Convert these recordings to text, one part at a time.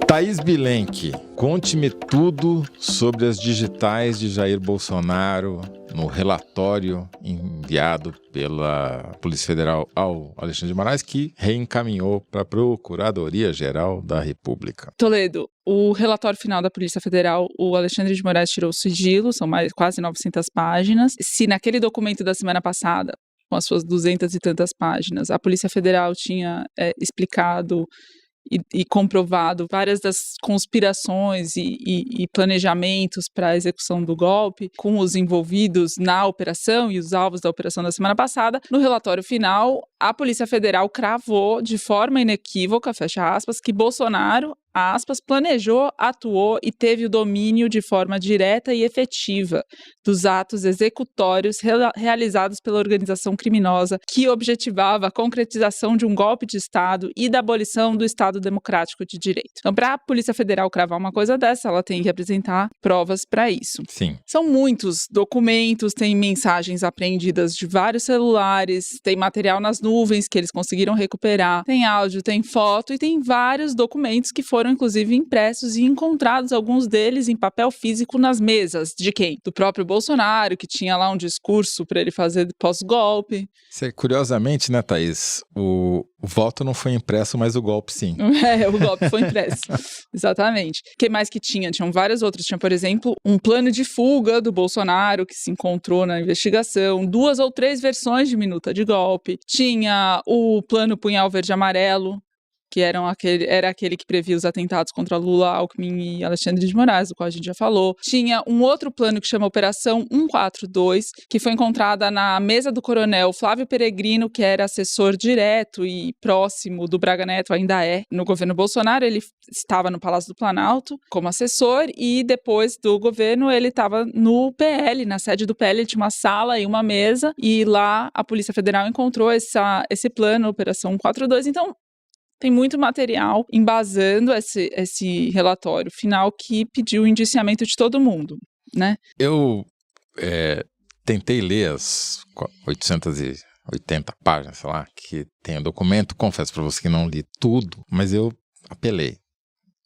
Thaís Bilenque, conte-me tudo sobre as digitais de Jair Bolsonaro no relatório enviado pela Polícia Federal ao Alexandre de Moraes, que reencaminhou para a Procuradoria-Geral da República. Toledo, o relatório final da Polícia Federal, o Alexandre de Moraes tirou o sigilo, são quase 900 páginas. Se naquele documento da semana passada, com as suas 200 e tantas páginas, a Polícia Federal tinha explicado e comprovado várias das conspirações e planejamentos para a execução do golpe, com os envolvidos na operação e os alvos da operação da semana passada, no relatório final, a Polícia Federal cravou de forma inequívoca, fecha aspas, que Bolsonaro, aspas, planejou, atuou e teve o domínio de forma direta e efetiva dos atos executórios realizados pela organização criminosa que objetivava a concretização de um golpe de Estado e da abolição do Estado Democrático de Direito. Então, para a Polícia Federal cravar uma coisa dessa, ela tem que apresentar provas para isso. Sim. São muitos documentos, tem mensagens apreendidas de vários celulares, tem material nas nuvens que eles conseguiram recuperar, tem áudio, tem foto e tem vários documentos que foram inclusive impressos e encontrados, alguns deles em papel físico nas mesas. De quem? Do próprio Bolsonaro, que tinha lá um discurso para ele fazer pós-golpe. Curiosamente, né, Thaís, o voto não foi impresso, mas o golpe sim. O golpe foi impresso. Exatamente. O que mais que tinha? Tinham várias outras. Tinha, por exemplo, um plano de fuga do Bolsonaro, que se encontrou na investigação, 2 ou 3 versões de minuta de golpe. Tinha o plano Punhal Verde Amarelo, que era aquele que previa os atentados contra Lula, Alckmin e Alexandre de Moraes, do qual a gente já falou. Tinha um outro plano que chama Operação 142, que foi encontrada na mesa do coronel Flávio Peregrino, que era assessor direto e próximo do Braga Neto, ainda é, no governo Bolsonaro. Ele estava no Palácio do Planalto como assessor e depois do governo ele estava no PL, na sede do PL, ele tinha uma sala e uma mesa e lá a Polícia Federal encontrou esse plano, Operação 142. Então, tem muito material embasando esse relatório final que pediu o indiciamento de todo mundo, né? Eu tentei ler as 880 páginas, sei lá, que tem o documento. Confesso para você que não li tudo, mas eu apelei.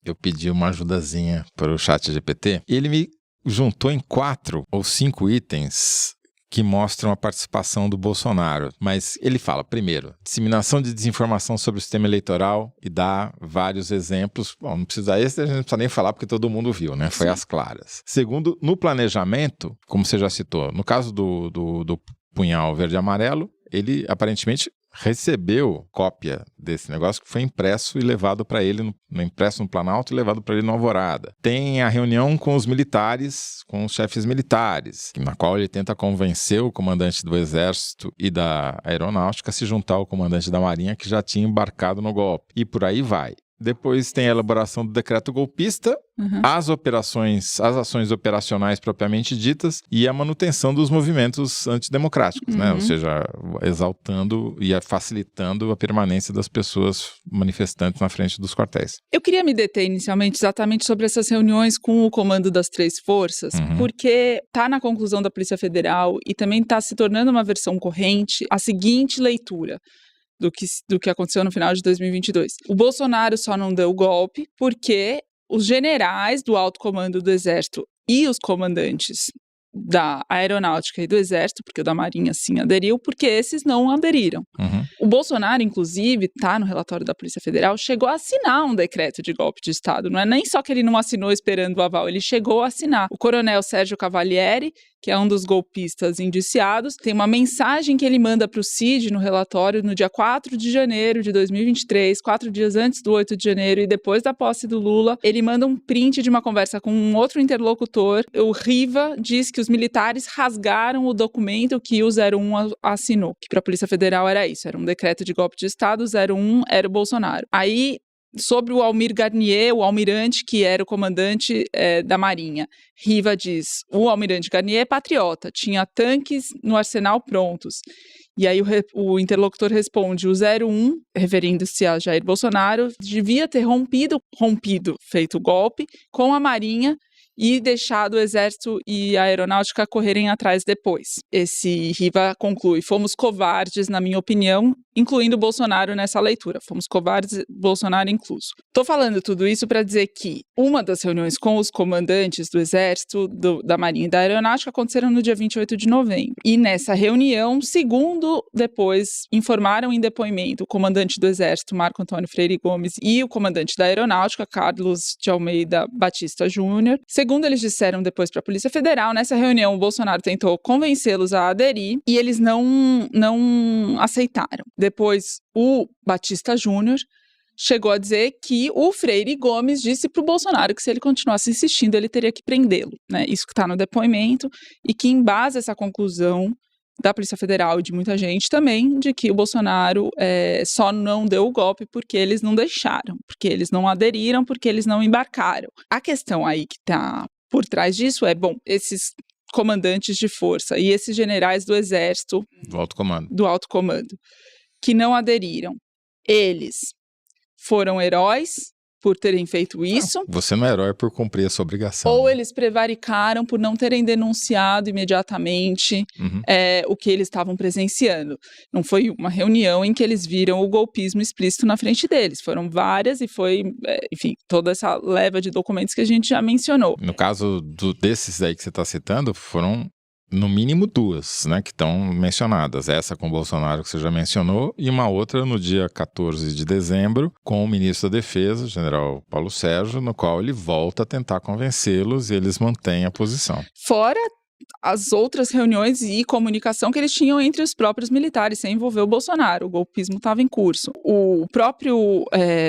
Eu pedi uma ajudazinha para o ChatGPT e ele me juntou em 4 ou 5 itens que mostram a participação do Bolsonaro. Mas ele fala, primeiro, disseminação de desinformação sobre o sistema eleitoral e dá vários exemplos. Bom, não precisa esse, a gente não precisa nem falar porque todo mundo viu, né? Foi às claras. Segundo, no planejamento, como você já citou, no caso do Punhal Verde Amarelo, ele aparentemente recebeu cópia desse negócio que foi impresso e levado para ele, impresso no Planalto e levado para ele no Alvorada. Tem a reunião com os militares, com os chefes militares, na qual ele tenta convencer o comandante do Exército e da Aeronáutica a se juntar ao comandante da Marinha que já tinha embarcado no golpe. E por aí vai. Depois tem a elaboração do decreto golpista, as ações operacionais propriamente ditas e a manutenção dos movimentos antidemocráticos, né? Ou seja, exaltando e facilitando a permanência das pessoas manifestantes na frente dos quartéis. Eu queria me deter inicialmente exatamente sobre essas reuniões com o comando das 3 forças, porque está na conclusão da Polícia Federal e também está se tornando uma versão corrente a seguinte leitura do que aconteceu no final de 2022. O Bolsonaro só não deu o golpe porque os generais do alto comando do Exército e os comandantes da Aeronáutica e do Exército, porque o da Marinha sim aderiu, porque esses não aderiram. O Bolsonaro, inclusive, está no relatório da Polícia Federal, chegou a assinar um decreto de golpe de Estado. Não é nem só que ele não assinou esperando o aval, ele chegou a assinar. O coronel Sérgio Cavalieri, que é um dos golpistas indiciados, tem uma mensagem que ele manda para o CID no relatório no dia 4 de janeiro de 2023, 4 dias antes do 8 de janeiro e depois da posse do Lula. Ele manda um print de uma conversa com um outro interlocutor. O Riva diz que os militares rasgaram o documento que o 01 assinou, que para a Polícia Federal era isso, era um decreto de golpe de Estado, 01 era o Bolsonaro. Aí, sobre o Almir Garnier, o almirante que era o comandante da Marinha, Riva diz, o almirante Garnier é patriota, tinha tanques no arsenal prontos. E aí o interlocutor responde, o 01, referindo-se a Jair Bolsonaro, devia ter rompido, feito o golpe, com a Marinha e deixado o Exército e a Aeronáutica correrem atrás depois. Esse Riva conclui: fomos covardes, na minha opinião, incluindo Bolsonaro nessa leitura. Fomos covardes, Bolsonaro incluso. Estou falando tudo isso para dizer que uma das reuniões com os comandantes do Exército, da Marinha e da Aeronáutica aconteceram no dia 28 de novembro. E nessa reunião, segundo depois informaram em depoimento o comandante do Exército, Marco Antônio Freire Gomes, e o comandante da Aeronáutica, Carlos de Almeida Batista Júnior. Segundo eles disseram depois para a Polícia Federal, nessa reunião o Bolsonaro tentou convencê-los a aderir e eles não aceitaram. Depois, o Batista Júnior chegou a dizer que o Freire Gomes disse para o Bolsonaro que se ele continuasse insistindo, ele teria que prendê-lo, né? Isso que está no depoimento, e que em base a essa conclusão da Polícia Federal e de muita gente também, de que o Bolsonaro só não deu o golpe porque eles não deixaram, porque eles não aderiram, porque eles não embarcaram. A questão aí que está por trás disso esses comandantes de força e esses generais do Exército, do alto comando, que não aderiram, eles foram heróis por terem feito isso. Não, você não é herói por cumprir a sua obrigação. Ou eles prevaricaram por não terem denunciado imediatamente o que eles estavam presenciando. Não foi uma reunião em que eles viram o golpismo explícito na frente deles. Foram várias e foi, enfim, toda essa leva de documentos que a gente já mencionou. No caso desses aí que você está citando, foram no mínimo duas, né, que estão mencionadas. Essa com o Bolsonaro que você já mencionou e uma outra no dia 14 de dezembro com o ministro da Defesa, o general Paulo Sérgio, no qual ele volta a tentar convencê-los e eles mantêm a posição. Fora as outras reuniões e comunicação que eles tinham entre os próprios militares, sem envolver o Bolsonaro. O golpismo estava em curso. O próprio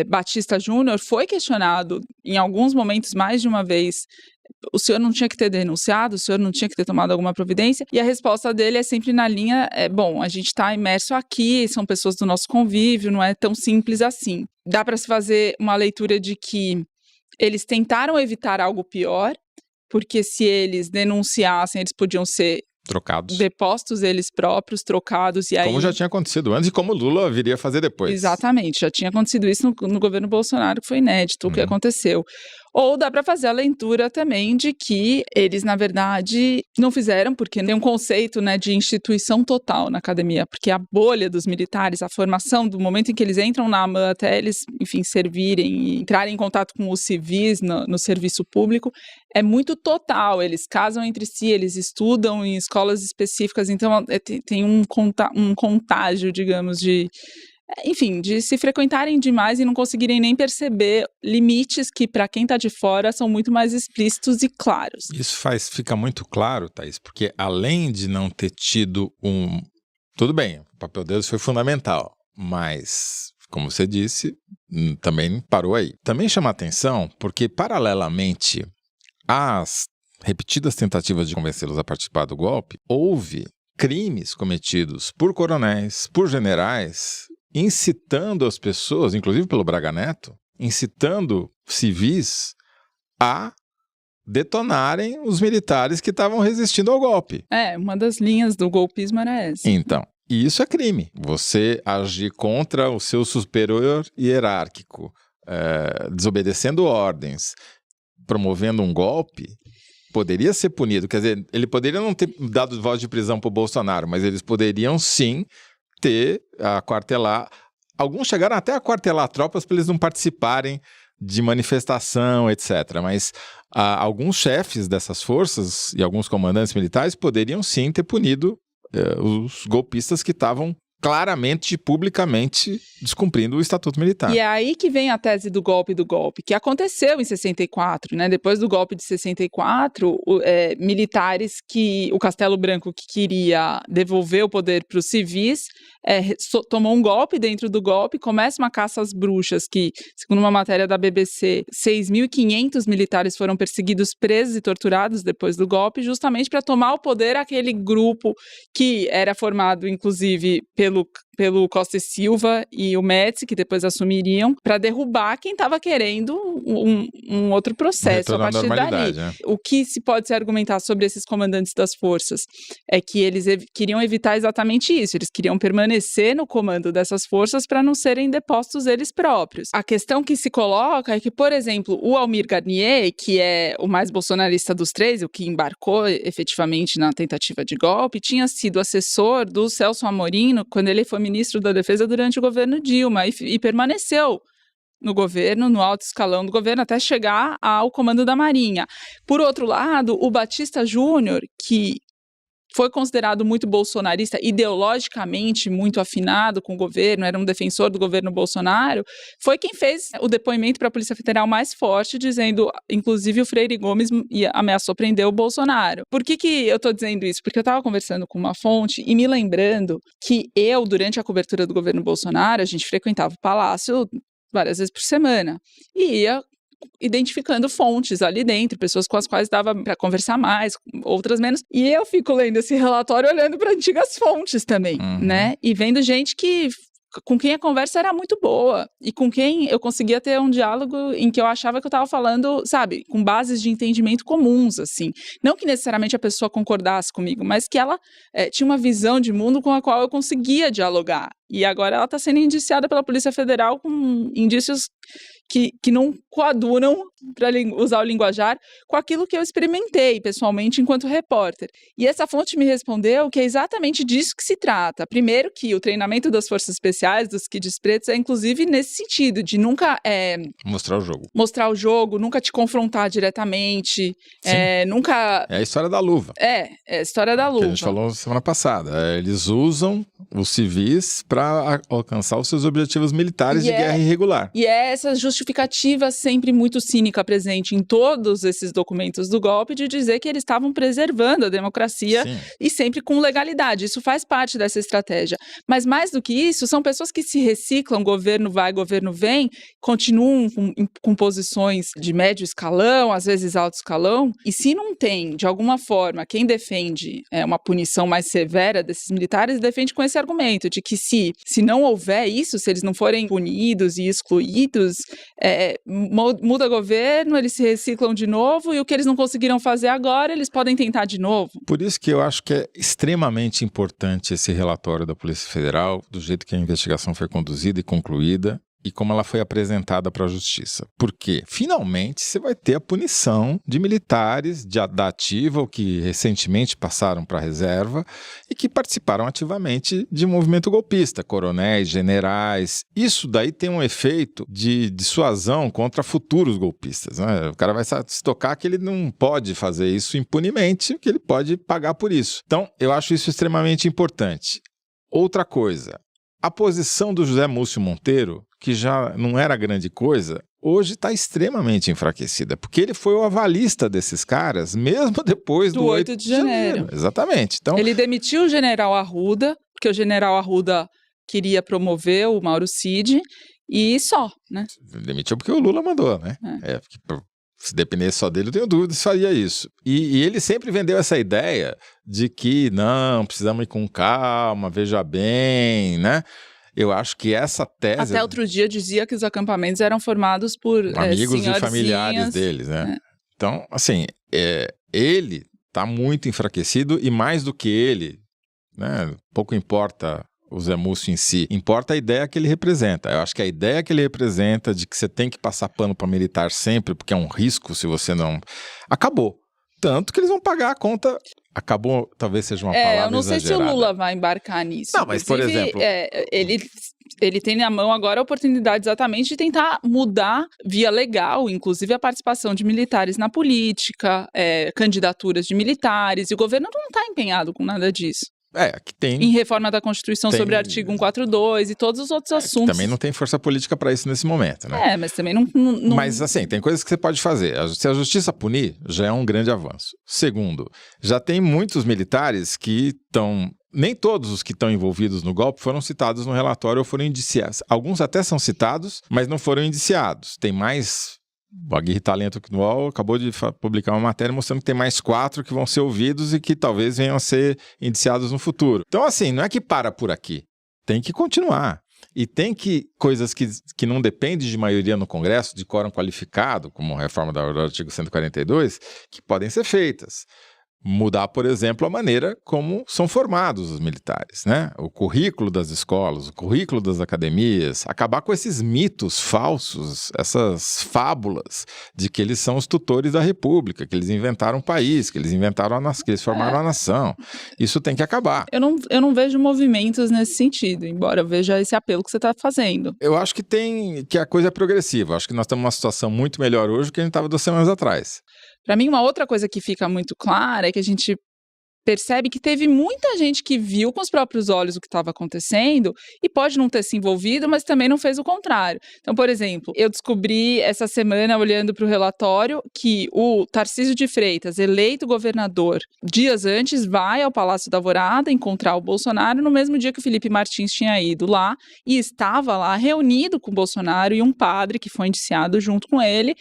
Batista Júnior foi questionado em alguns momentos mais de uma vez. O senhor não tinha que ter denunciado, o senhor não tinha que ter tomado alguma providência, e a resposta dele é sempre na linha, a gente está imerso aqui, são pessoas do nosso convívio, não é tão simples assim. Dá para se fazer uma leitura de que eles tentaram evitar algo pior, porque se eles denunciassem, eles podiam ser trocados, depostos eles próprios, trocados, e aí... Como já tinha acontecido antes e como Lula viria a fazer depois. Exatamente, já tinha acontecido isso no governo Bolsonaro, que foi inédito o que aconteceu. Ou dá para fazer a leitura também de que eles, na verdade, não fizeram, porque tem um conceito, né, de instituição total na academia, porque a bolha dos militares, a formação, do momento em que eles entram na AMAN até eles, enfim, servirem e entrarem em contato com os civis no serviço público, é muito total. Eles casam entre si, eles estudam em escolas específicas, então tem um contágio, digamos, de se frequentarem demais e não conseguirem nem perceber limites que, para quem está de fora, são muito mais explícitos e claros. Isso fica muito claro, Thaís, porque além de não ter tido Tudo bem, o papel deles foi fundamental, mas, como você disse, também parou aí. Também chama atenção porque, paralelamente às repetidas tentativas de convencê-los a participar do golpe, houve crimes cometidos por coronéis, por generais, incitando as pessoas, inclusive pelo Braga Neto, incitando civis a detonarem os militares que estavam resistindo ao golpe. Uma das linhas do golpismo era essa. Então, isso é crime. Você agir contra o seu superior hierárquico, desobedecendo ordens, promovendo um golpe, poderia ser punido. Quer dizer, ele poderia não ter dado voz de prisão para o Bolsonaro, mas eles poderiam sim aquartelar. Alguns chegaram até a aquartelar tropas para eles não participarem de manifestação, etc. Mas alguns chefes dessas forças e alguns comandantes militares poderiam sim ter punido os golpistas que estavam claramente, publicamente, descumprindo o Estatuto Militar. E é aí que vem a tese do golpe, que aconteceu em 64, né? Depois do golpe de 64, militares o Castelo Branco, que queria devolver o poder para os civis, tomou um golpe. Dentro do golpe, começa uma caça às bruxas, que, segundo uma matéria da BBC, 6.500 militares foram perseguidos, presos e torturados depois do golpe, justamente para tomar o poder aquele grupo que era formado, inclusive, pelo pelo Costa e Silva e o Médici, que depois assumiriam, para derrubar quem estava querendo um outro processo a partir dali. Né? O que se pode se argumentar sobre esses comandantes das forças é que eles queriam evitar exatamente isso, eles queriam permanecer no comando dessas forças para não serem depostos eles próprios. A questão que se coloca é que, por exemplo, o Almir Garnier, que é o mais bolsonarista dos três, o que embarcou efetivamente na tentativa de golpe, tinha sido assessor do Celso Amorim quando ele foi ministro da Defesa durante o governo Dilma e permaneceu no governo, no alto escalão do governo, até chegar ao comando da Marinha. Por outro lado, o Batista Júnior, que foi considerado muito bolsonarista, ideologicamente muito afinado com o governo, era um defensor do governo Bolsonaro, foi quem fez o depoimento para a Polícia Federal mais forte, dizendo, inclusive o Freire Gomes ameaçou prender o Bolsonaro. Por que eu estou dizendo isso? Porque eu estava conversando com uma fonte e me lembrando que eu, durante a cobertura do governo Bolsonaro, a gente frequentava o Palácio várias vezes por semana e ia identificando fontes ali dentro, pessoas com as quais dava para conversar mais, outras menos. E eu fico lendo esse relatório olhando para antigas fontes também, né? E vendo gente com quem a conversa era muito boa e com quem eu conseguia ter um diálogo em que eu achava que eu estava falando, sabe, com bases de entendimento comuns, assim. Não que necessariamente a pessoa concordasse comigo, mas que ela tinha uma visão de mundo com a qual eu conseguia dialogar. E agora ela está sendo indiciada pela Polícia Federal com indícios que não coadunam, para usar o linguajar, com aquilo que eu experimentei pessoalmente enquanto repórter. E essa fonte me respondeu que é exatamente disso que se trata. Primeiro que o treinamento das forças especiais, dos Kids Pretos, é inclusive nesse sentido, de nunca... Mostrar o jogo, nunca te confrontar diretamente, nunca... É a história da luva. É a história da luva. Que a gente falou semana passada. Eles usam os civis para alcançar os seus objetivos militares de guerra irregular. E é essa justificativa sempre muito cínica presente em todos esses documentos do golpe de dizer que eles estavam preservando a democracia e sempre com legalidade. Isso faz parte dessa estratégia. Mas mais do que isso, são pessoas que se reciclam, governo vai, governo vem, continuam com posições de médio escalão, às vezes alto escalão, e se não tem, de alguma forma, quem defende uma punição mais severa desses militares, defende com esse argumento de que se não houver isso, se eles não forem punidos e excluídos, muda governo, eles se reciclam de novo e o que eles não conseguiram fazer agora, eles podem tentar de novo. Por isso que eu acho que é extremamente importante esse relatório da Polícia Federal, do jeito que a investigação foi conduzida e concluída, e como ela foi apresentada para a justiça. Porque, finalmente, você vai ter a punição de militares da ativa, ou que recentemente passaram para a reserva, e que participaram ativamente de movimento golpista, coronéis, generais. Isso daí tem um efeito de dissuasão contra futuros golpistas, né? O cara vai se tocar que ele não pode fazer isso impunemente, que ele pode pagar por isso. Então, eu acho isso extremamente importante. Outra coisa, a posição do José Múcio Monteiro, que já não era grande coisa, hoje está extremamente enfraquecida, porque ele foi o avalista desses caras, mesmo depois do 8 de janeiro. Exatamente. Então, ele demitiu o general Arruda, porque o general Arruda queria promover o Mauro Cid, e só, né? Demitiu porque o Lula mandou, né? Se dependesse só dele, eu tenho dúvida se faria isso. E ele sempre vendeu essa ideia de que, não, precisamos ir com calma, veja bem, né? Eu acho que essa tese... Até outro dia dizia que os acampamentos eram formados por amigos e familiares deles, né? Então, assim, ele está muito enfraquecido e mais do que ele, né? Pouco importa o Zé Múcio em si, importa a ideia que ele representa. Eu acho que a ideia que ele representa de que você tem que passar pano para militar sempre, porque é um risco se você não... Acabou. Tanto que eles vão pagar a conta... Acabou, talvez seja uma palavra exagerada. Eu não sei se o Lula vai embarcar nisso. Não, mas, por exemplo... Ele tem na mão agora a oportunidade exatamente de tentar mudar via legal, inclusive a participação de militares na política, candidaturas de militares, e o governo não está empenhado com nada disso. Que tem... Em reforma da Constituição sobre o artigo 142 e todos os outros assuntos. Também não tem força política para isso nesse momento, né? Mas também não... Mas, assim, tem coisas que você pode fazer. Se a justiça punir, já é um grande avanço. Segundo, já tem muitos militares que estão... Nem todos os que estão envolvidos no golpe foram citados no relatório ou foram indiciados. Alguns até são citados, mas não foram indiciados. Tem mais... O Aguirre Talento no UOL acabou de publicar uma matéria mostrando que tem mais 4 que vão ser ouvidos e que talvez venham a ser indiciados no futuro. Então, assim, não é que para por aqui. tem que continuar. E tem que coisas que não dependem de maioria no Congresso, de quórum qualificado, como a reforma do artigo 142, que podem ser feitas. Mudar, por exemplo, a maneira como são formados os militares, né? O currículo das escolas, o currículo das academias, acabar com esses mitos falsos, essas fábulas de que eles são os tutores da República, que eles inventaram o país, que eles inventaram que eles formaram a nação. Isso tem que acabar. Eu não vejo movimentos nesse sentido, embora eu veja esse apelo que você está fazendo. Eu acho que a coisa é progressiva. Eu acho que nós estamos numa situação muito melhor hoje do que a gente estava 2 semanas atrás. Para mim, uma outra coisa que fica muito clara é que a gente percebe que teve muita gente que viu com os próprios olhos o que estava acontecendo e pode não ter se envolvido, mas também não fez o contrário. Então, por exemplo, eu descobri essa semana, olhando para o relatório, que o Tarcísio de Freitas, eleito governador dias antes, vai ao Palácio da Alvorada encontrar o Bolsonaro no mesmo dia que o Felipe Martins tinha ido lá e estava lá reunido com o Bolsonaro e um padre que foi indiciado junto com ele,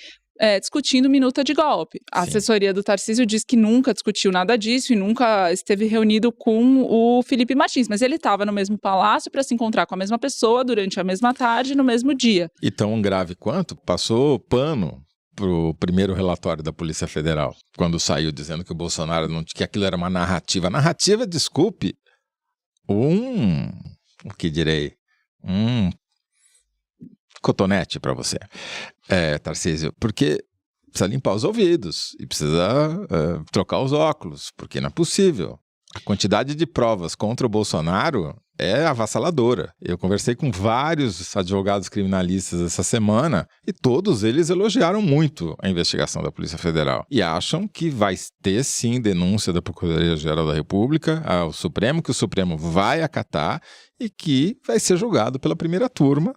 discutindo minuta de golpe. A assessoria do Tarcísio diz que nunca discutiu nada disso e nunca esteve reunido com o Felipe Martins, mas ele estava no mesmo palácio para se encontrar com a mesma pessoa durante a mesma tarde, no mesmo dia. E tão grave quanto, passou pano pro primeiro relatório da Polícia Federal, quando saiu dizendo que o Bolsonaro que aquilo era uma narrativa. Narrativa, desculpe, o que direi? Cotonete para você, Tarcísio, porque precisa limpar os ouvidos e precisa trocar os óculos, porque não é possível. A quantidade de provas contra o Bolsonaro é avassaladora. Eu conversei com vários advogados criminalistas essa semana e todos eles elogiaram muito a investigação da Polícia Federal e acham que vai ter sim denúncia da Procuradoria-Geral da República ao Supremo, que o Supremo vai acatar e que vai ser julgado pela primeira turma,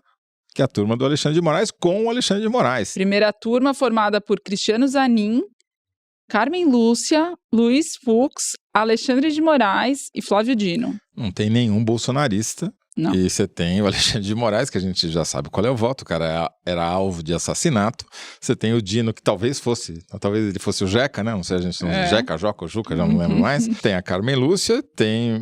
que é a turma do Alexandre de Moraes com o Alexandre de Moraes. Primeira turma formada por Cristiano Zanin, Carmen Lúcia, Luiz Fux, Alexandre de Moraes e Flávio Dino. Não tem nenhum bolsonarista. Não. E você tem o Alexandre de Moraes, que a gente já sabe qual é o voto, o cara era alvo de assassinato. Você tem o Dino, que talvez ele fosse o Jeca, né? Não sei, a gente não... Jeca, Joca ou Juca, já não lembro mais. Tem a Carmen Lúcia, tem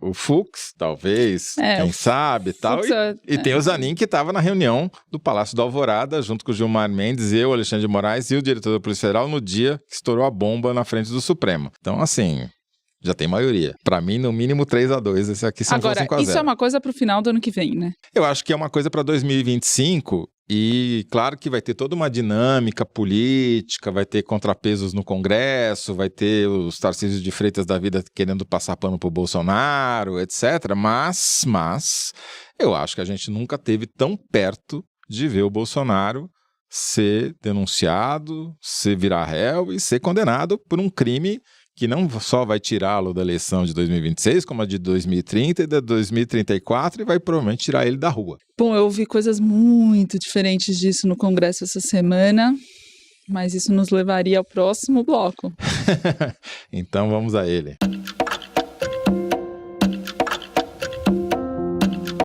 o Fux, talvez, quem sabe e tal. E tem o Zanin, que estava na reunião do Palácio da Alvorada, junto com o Gilmar Mendes, eu, Alexandre de Moraes e o diretor da Polícia Federal, no dia que estourou a bomba na frente do Supremo. Então, assim... já tem maioria. Para mim, no mínimo 3-2, esse aqui são 5-0. Agora, isso é uma coisa para o final do ano que vem, né? Eu acho que é uma coisa para 2025 e claro que vai ter toda uma dinâmica política, vai ter contrapesos no Congresso, vai ter os Tarcísios de Freitas da vida querendo passar pano pro Bolsonaro, etc. Mas eu acho que a gente nunca esteve tão perto de ver o Bolsonaro ser denunciado, se virar réu e ser condenado por um crime que não só vai tirá-lo da eleição de 2026, como a de 2030 e da 2034, e vai provavelmente tirar ele da rua. Bom, eu ouvi coisas muito diferentes disso no Congresso essa semana, mas isso nos levaria ao próximo bloco. Então vamos a ele.